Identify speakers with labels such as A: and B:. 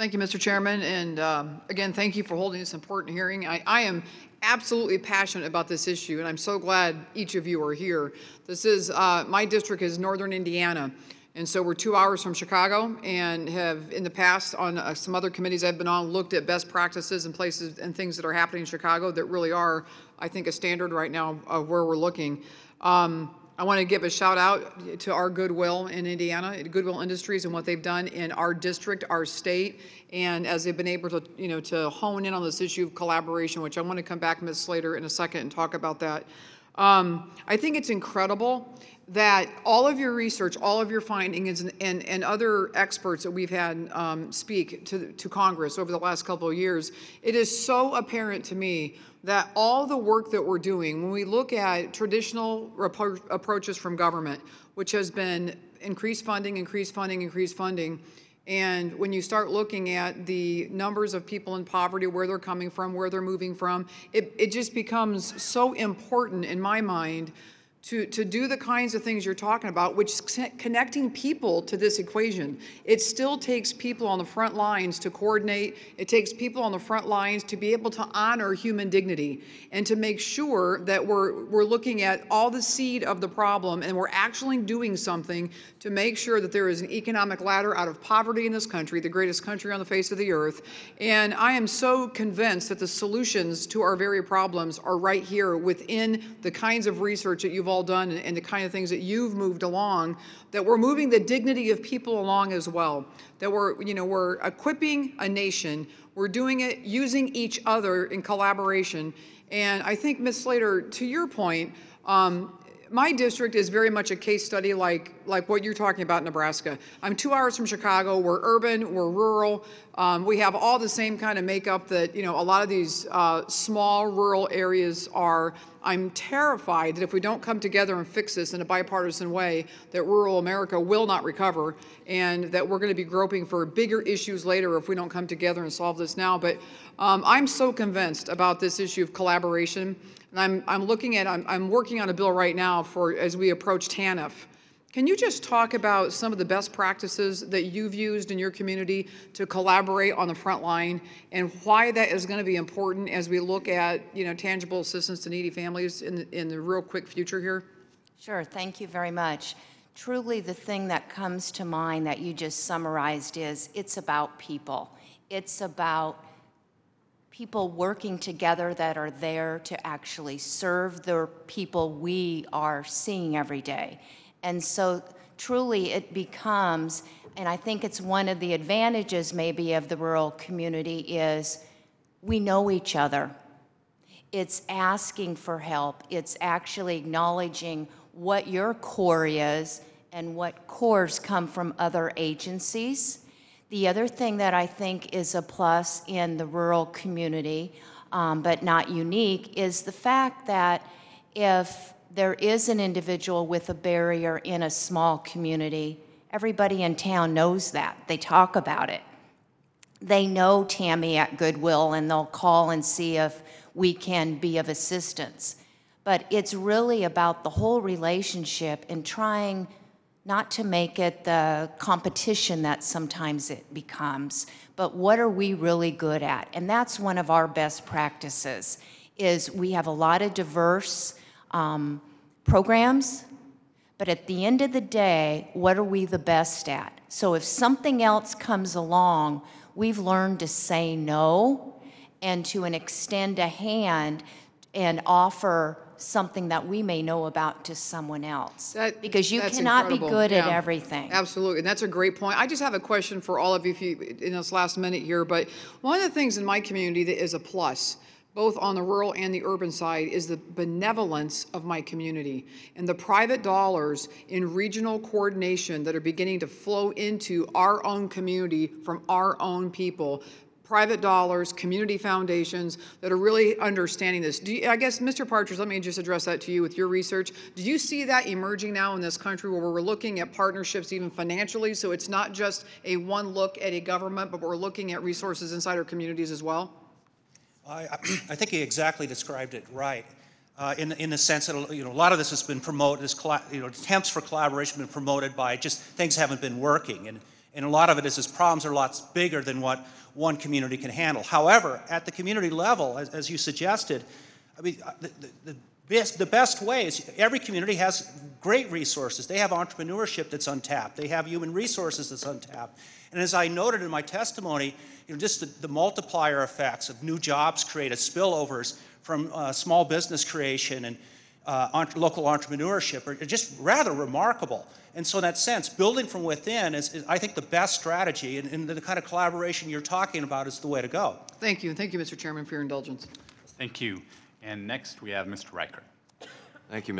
A: Thank you, Mr. Chairman, and again, thank you for holding this important hearing. I am absolutely passionate about this issue, and I'm so glad each of you are here. This is, my district is Northern Indiana, and so we're 2 hours from Chicago, and have in the past on some other committees I've been on looked at best practices and places and things that are happening in Chicago that really are, I think, a standard right now of where we're looking. I want to give a shout out to our Goodwill in Indiana, Goodwill Industries, and what they've done in our district, our state, and as they've been able to, to hone in on this issue of collaboration, which I want to come back, Ms. Slater, in a second and talk about that. I think it's incredible that all of your research, all of your findings, and other experts that we've had speak to Congress over the last couple of years, it is so apparent to me that all the work that we're doing, when we look at traditional approaches from government, which has been increased funding, and when you start looking at the numbers of people in poverty, where they're coming from, where they're moving from, it just becomes so important in my mind to do the kinds of things you're talking about, which is connecting people to this equation. It still takes people on the front lines to coordinate. It takes people on the front lines to be able to honor human dignity and to make sure that we're looking at all the seed of the problem and we're actually doing something to make sure that there is an economic ladder out of poverty in this country, the greatest country on the face of the earth. And I am so convinced that the solutions to our very problems are right here within the kinds of research that you've all done and the kind of things that you've moved along, that we're moving the dignity of people along as well, that we're equipping a nation, we're doing it using each other in collaboration. And I think, Ms. Slater, to your point, my district is very much a case study like what you're talking about in Nebraska. I'm 2 hours from Chicago. We're urban, we're rural. We have all the same kind of makeup that, a lot of these small rural areas are. I'm terrified that if we don't come together and fix this in a bipartisan way, that rural America will not recover, and that we're going to be groping for bigger issues later if we don't come together and solve this now. But I'm so convinced about this issue of collaboration, and I'm working on a bill right now as we approach TANF. Can you just talk about some of the best practices that you've used in your community to collaborate on the front line, and why that is going to be important as we look at, tangible assistance to needy families in the real quick future here?
B: Sure, thank you very much. Truly, the thing that comes to mind that you just summarized is it's about people. It's about people working together that are there to actually serve the people we are seeing every day. And so truly it becomes, and I think it's one of the advantages maybe of the rural community, is we know each other. It's asking for help. It's actually acknowledging what your core is and what cores come from other agencies. The other thing that I think is a plus in the rural community, but not unique, is the fact that if there is an individual with a barrier in a small community, everybody in town knows that. They talk about it. They know Tammy at Goodwill, and they'll call and see if we can be of assistance. But it's really about the whole relationship and trying not to make it the competition that sometimes it becomes, but what are we really good at? And that's one of our best practices, is we have a lot of diverse programs, but at the end of the day, what are we the best at? So if something else comes along, we've learned to say no and to extend a hand and offer something that we may know about to someone else. Because you cannot be good at everything.
A: Absolutely, and that's a great point. I just have a question for all of you in this last minute here, but one of the things in my community that is a plus, both on the rural and the urban side, is the benevolence of my community and the private dollars in regional coordination that are beginning to flow into our own community from our own people. Private dollars, community foundations that are really understanding this. I guess, Mr. Partridge, let me just address that to you with your research. Do you see that emerging now in this country where we're looking at partnerships even financially, so it's not just a one look at a government, but we're looking at resources inside our communities as well?
C: I think he exactly described it right, in the sense that a lot of this has been promoted, attempts for collaboration have been promoted by just things haven't been working, And a lot of it is his problems are lots bigger than what one community can handle. However, at the community level, as you suggested, I mean, the best way is every community has great resources. They have entrepreneurship that's untapped. They have human resources that's untapped. And as I noted in my testimony, just the multiplier effects of new jobs created, spillovers from small business creation and local entrepreneurship are just rather remarkable. And so in that sense, building from within is I think, the best strategy, and the kind of collaboration you're talking about is the way to go.
A: Thank you. Thank you, Mr. Chairman, for your indulgence.
D: Thank you. And next, we have Mr. Reichert.
E: Thank you, Mr.